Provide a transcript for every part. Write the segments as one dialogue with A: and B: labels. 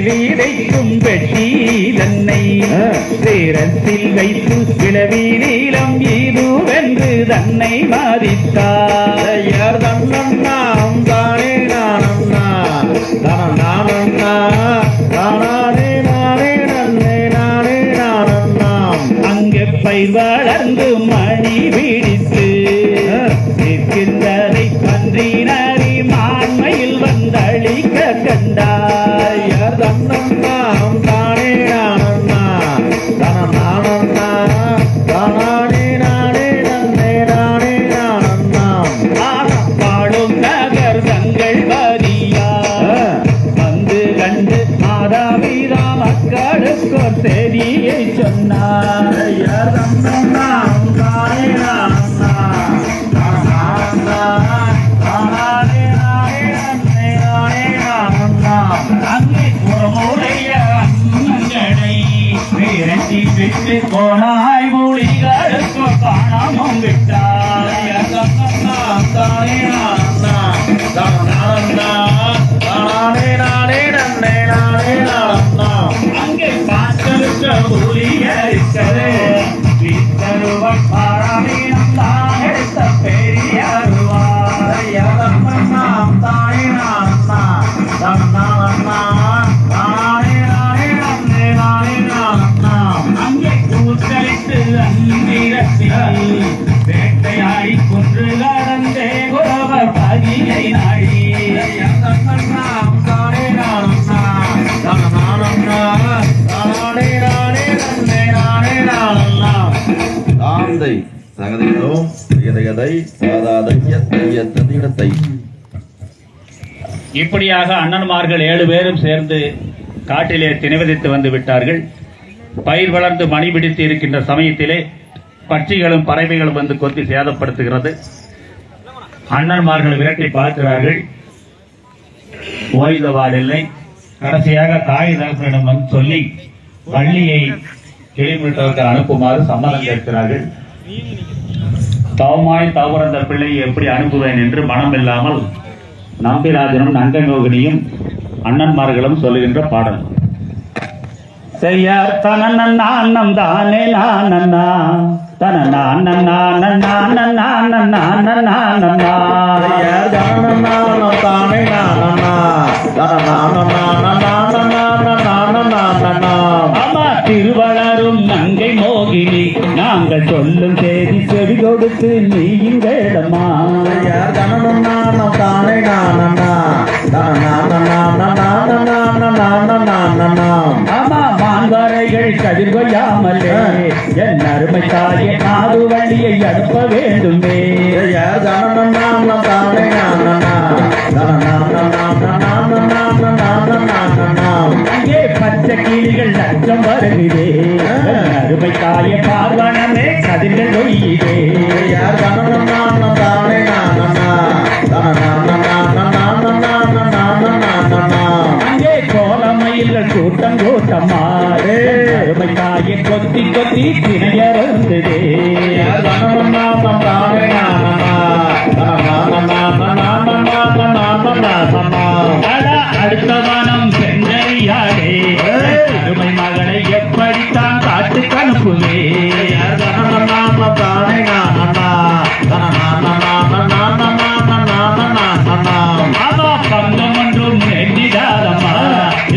A: விதைக்கும் வெட்டி தன்னை சேரத்தில் வைத்து கிளவி நீளம் இதுவென்று தன்னை மதித்தார்.
B: தன்னண்ணாம் தானே நானண்ணா தானண்ணா தானே நானே நன்னே நானே நானண்ணாம்.
A: அங்கே பயிர் வளர்ந்து மணி பிடித்து நிற்கின்றதை பன்றினரி மாண்மையில் வந்தளிக்க கண்டார்.
B: தன்னண்ணாம் தானே நானண்ணா தானண்ணா தானே நானே நன்னே நானே நானண்ணாம்.
A: பாடும் நகர் தங்கள் வரியா வந்து கண்டு மாதாபிதா மக்களுக்கு தெரிய சொன்னார்.
B: தன்னண்ணாம் தானே நானண்ணா தானண்ணா தானே நானே நன்னே நானே நானண்ணாம்.
A: அங்கே புறமுடைய அண்ணனை விரட்டி விட்டு போனாய் மொழிகளுக்கு காணாமல் விட்டாய்.
B: தானே நானண்ணா தானண்ணா தானே நானே நன்னே நானே நானண்ணாம்.
A: அங்கே பாட்டலுக்க புலியரிக்கது வித்தருவன் பாராமீனம் தான் எடுத்த பெரியருவாய்.
B: தன்னண்ணாம் தானே நானண்ணா தானண்ணா தானே நானே நன்னே நானே நானண்ணாம்.
A: அங்கே கூத்தளித்து அந்திரத்தி வேட்டையாடி கொன்று கடந்தே குறவர் பதியை நாடி.
B: தன்னண்ணாம் தானே நானண்ணா தானண்ணா தானே நானே நன்னே நானே நானண்ணாம். தாந்தை சகதியினோம் எதையதை சாதாதைய தந்திடத்தை.
A: இப்படியாக அண்ணன்மார்கள் 7 பேரும் சேர்ந்து காட்டிலே திணைவதித்து வந்து விட்டார்கள். பயிர் வளர்ந்து மணி பிடித்து இருக்கின்ற சமயத்திலே பட்சிகளும் பறவைகளும் வந்து கொத்தி சேதப்படுத்துகிறது. அண்ணன்மார்கள் விரட்டி பார்க்கிறார்கள், ஓய்தவாள் இல்லை. கடைசியாக தாய் தகப்பனிடம் வந்து சொல்லி வள்ளியை கிளிமிட்டவர்கள் அனுப்புமாறு சம்மதம் கேட்கிறார்கள். தவமாய் தவறந்த பிள்ளையை எப்படி அனுப்புவேன் என்று மனம் இல்லாமல் நம்பிராஜனும் நங்கமோகினியும் அண்ணன்மார்களும் சொல்லுகின்ற பாடல். செய்யார் தனநன்னான்னம் தானே நானண்ணா தனநானண்ணா
B: தானே நானண்ணா
A: அம்மா திருவளரும் நங்கை மோகினி நாங்கள் சொல்லும் செய்தி செவி கொடுத்து நீயும் வேடமா.
B: தானே நானண்ணா
A: ஆமா மான்வரைகள் கதிர் கொய்யாமலே என் அருமை தாயை நாடு வழியை அனுப்ப வேண்டுமே.
B: தானே நானண்ணா
A: அங்கே பச்சை கிளிகள் லட்சம் வருகிறே அருமை தாயை பார்வனமே கதிர்கள் ஒய்யிலே.
B: தானே நானண்ணா
A: அங்கே கோலமயில்கள் கூட்டம் கூட்டமாறு அருமை தாயை கொத்தி கொத்தி திணையறந்ததே. அடுத்த வானம் சென்றறியாடே அருமை மகளை எப்படித்தான் காட்டுக்கு அனுப்புவே. ஆமா பங்கம் ஒன்றும் நெண்டிடாதம்மா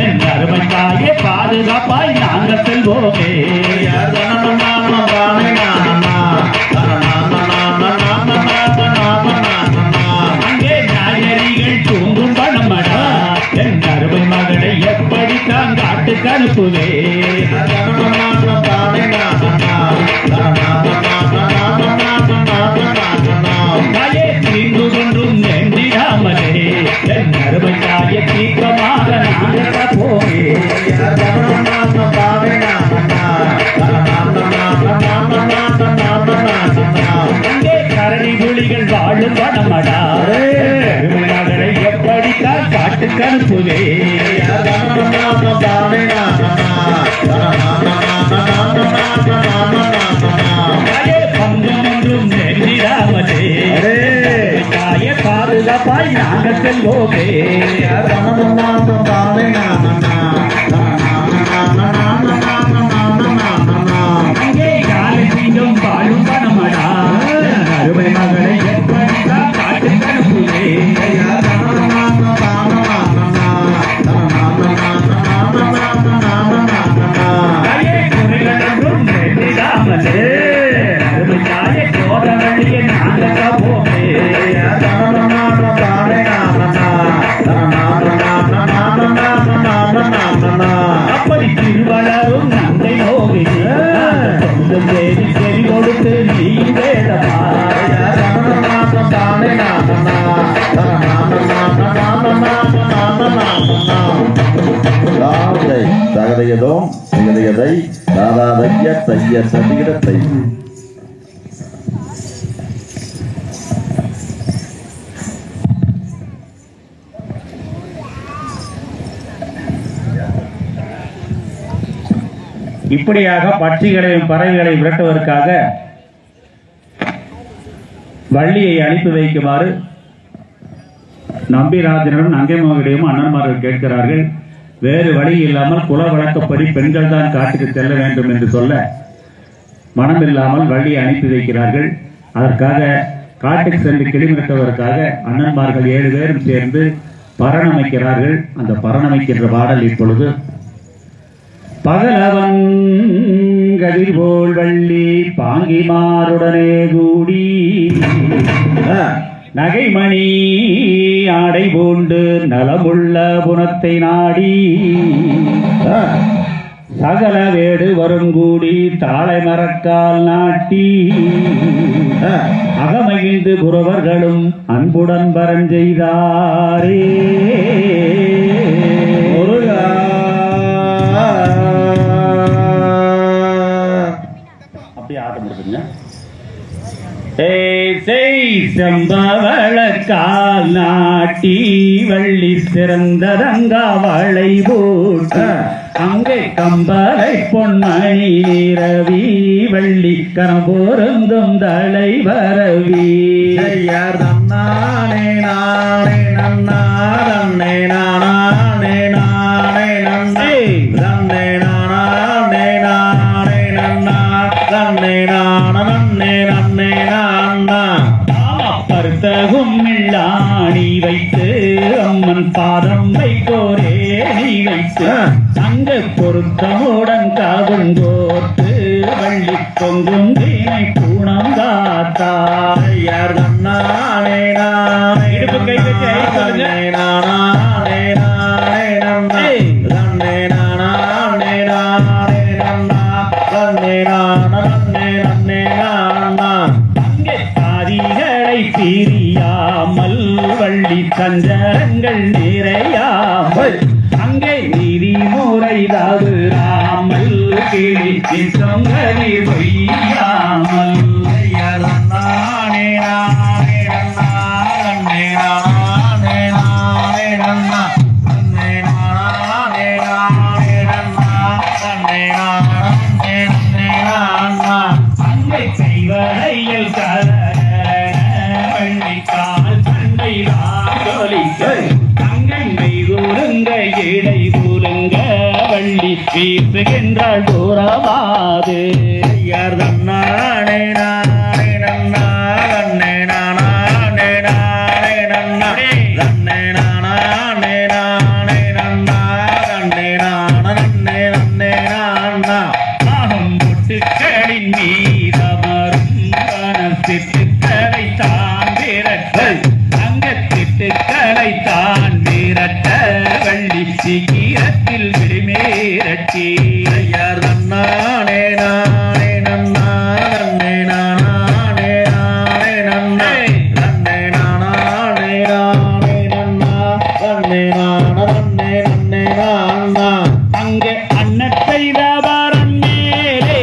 A: என் அருமை தாயே பாதுகாப்பாய் நாங்கள் செல்வோமே. அங்கே நாயரிகள் தூங்கும் பணமடா என் அருமை மகளை எப்படித்தான் காட்டுக்கு அனுப்புவே. தாயே தீர்ந்து கொன்றும் நெண்டிடாமலே என் அருமை தாயை தீர்க்கமாக நாங்கள் போவே. அங்கே கரணி புலிகள் வாழும் பணமடா அருமை மகளை எப்படித்தான் காட்டுக்கு அனுப்புவே. தாயே பங்கம் ஒன்றும் நெஞ்சிடாமலே தாயை பாத பாதுகாப்பாய் நாங்கள் செல்வோமே. அங்கே காலை செய்யும் வாழும் பணமடா அருமை மகளை எப்படித்தான் காட்டுக்கு அனுப்புவே. தாயே குறைகள் என்றும் வேண்டிடாமலே அருமை தாயே போற வழியை நாங்கள் போமே. அப்படி திருவளரும் நந்தை நோகி சொந்தம் தேடி செறி கொடுத்து நீ வேதமா.
B: தகதையதோம் நிகதையதை தாதாதைய தைய சதிகிடத்தை
A: இப்படியாக பட்சிகளையும் பறவைகளையும் விரட்டுவதற்காக வள்ளியை அனுப்பி வைக்குமாறு நம்பிராஜனும் நங்கைமோகனையும் அண்ணன்மார்கள் கேட்கிறார்கள். வேறு வழி இல்லாமல் குல வழக்கப்படி பெண்கள் தான் காட்டுக்கு செல்ல வேண்டும் என்று சொல்ல மனமில்லாமல் வள்ளியை அனுப்பி வைக்கிறார்கள். அதற்காக காட்டுக்கு சென்று கிளிமிரட்டுவதற்காக அண்ணன்மார்கள் 7 பேரும் சேர்ந்து பரணமைக்கிறார்கள். அந்த பரணமைக்கின்ற பாடல் இப்பொழுது. பகலவன் கதிர் போல் வள்ளி பாங்கிமாருடனே கூடி நகைமணி ஆடை பூண்டு நலமுள்ள புனத்தை நாடி சகல வேடு வருங்கூடி தாளை மரக்கால் நாட்டி அகமகிழ்ந்து புறவர்களும் அன்புடன் பரஞ்செய்தாரே. அப்படியே ஆட்டம் கொடுத்துங்க. செம்பவளக்கால் நாட்டி வள்ளி சிறந்ததங்காவளை போட்ட அங்கே கம்பலை பொன்மணி நிறவி வள்ளி கரம்பொருந்தும் தலை வரவி.
B: நானே நானே நன்னா நன்னே நானே நானே நன்னே நன்னே நானே நானே நன்னா நன்னே நானே நன்னே நான்னா. பருத்தகும் இல்லாணி வைத்து அம்மன் பாதம் வைக்கோரே நீ வைத்து அங்கு பொருத்தமுடன் காவுங்கோத்து வள்ளி பொங்கும் தீனை பூணம் காத்தார். நானே நானே இடுப்பு கை வச்சு நானே நானே நானே நன்னே நன்னே நானே நானே நன்னா நன்னே நானே நன்னே நான்னா. அங்கே சாதிகளை பிரியாமல் வள்ளி சஞ்சரங்கள் நிறையாமல் அங்கே நீதி முறை தவறாமல் கிழிச்சி தொங்கி பொய்யாமல். நானே நானே நன்னா நன்னே நானே நானே நன்னா நன்னே நானே நானே நன்னா நன்னே நானே நன்னே நான்னா. அங்கே செய்வரையில் கரணிக்கால் சண்டை ராஜோலிக்க அங்கை கூறுங்க இடை கூறுங்க வள்ளி வீசுகின்றாள் தூரமாது. நானே நானே நன்னா நன்னே நானே நானே நன்னா நன்னே நானே நானே நன்னா நன்னே நானே நன்னே நான்னா. ஆகும் முட்டுக்களின் மீதமரும் சிட்டுக்களை தான் விரட்ட அங்கத்திட்டுக்களை தான் விரட்ட வள்ளி சீக்கிரத்தில் விடுமேரட்டி. நானே நானே நன்னா நன்னே நானே நானே நன்னா நன்னே நானே நானே நன்னா நன்னே நானே நன்னே நான்னா. அங்கே அன்னத்தை தாபாரம் மேலே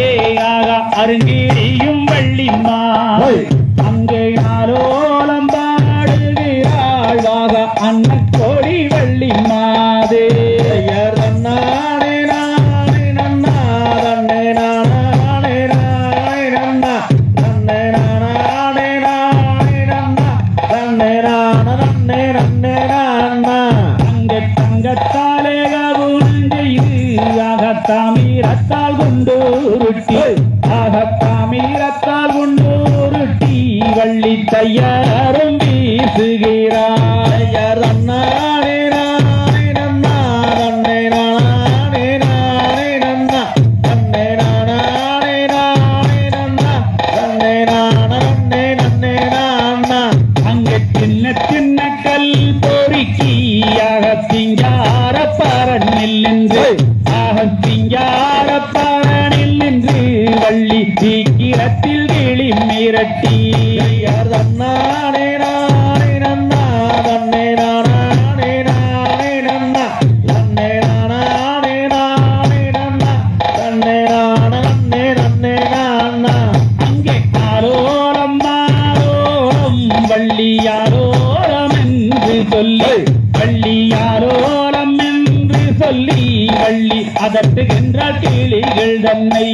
B: ஆக அருங்கிடியும் வள்ளிம்மா அங்கே ஆலோலம் பாடுகிறாள் ஆக அன்னக்கோடி வள்ளிம்மாதே. நானே நானே நன்னா நன்னே நானே நானே நன்னா நன்னே நானே நானே நன்னா நன்னே நானே நன்னே நன்னே நானா
A: அங்க தங்கத்தாலே கவுனஞ்செய்து அகத்தாமீரத்தால் குண்டூருட்டி அகத்தாமீரத்தால் குண்டூருட்டி வள்ளி தையரும் வீசுகிறார்
B: ஐயர் நன்னானே நானே நன்னா நன்னே நானே நானே நன்னா நன்னே நானே நானே நன்னா நன்னே நானே நன்னே நானா
A: அங்க சின்ன சின்ன கல் பொறுக்கி அகத்திங்கார பரனில் நின்று அகத்திங்கார பரனில் நின்று வள்ளி சீக்கிரத்தில் கிளி மிரட்டி
B: ஐயர் நன்னானே நானே நன்னா நன்னே நானே நானே நன்னா நன்னே நானே நானே நன்னா நன்னே நானே நன்னே நானா
A: அங்கே ஆரோரம் மாரோரம் வள்ளியாரோரம் என்று சொல்லி வள்ளியாரோரம் என்று சொல்லி வள்ளி அதட்டுகின்ற கிளிகள் தன்னை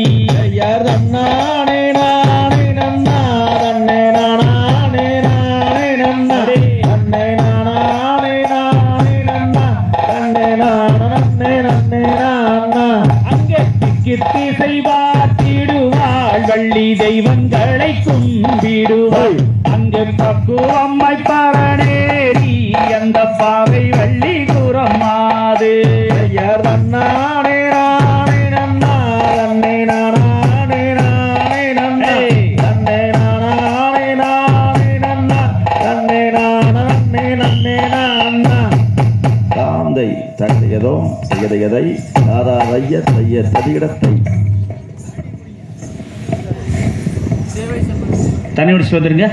B: ஐயர் நன்னானே நானே நன்னா நன்னே நானே நானே நன்னா நன்னே நானே நானே நன்னா நன்னே நானே நன்னே நானா
A: அங்கே திக்கித்தி செய்வாட்டிடுவாள் வள்ளி தெய்வங்களை கும்பிடுவாள் அங்கே பக்குவம்மை பரணேரி அந்த பாவை வள்ளி குரமாது
B: ஐயர் நன்னானே நானே நன்னா நன்னே நானே நானே நன்னா நன்னே நானே நானே நன்னா நன்னே நானே நன்னே நானா தாந்தை தந்தையதோ எதை தாதா தைய தைய ததிகிடத்தை
A: தனி வந்துருங்க.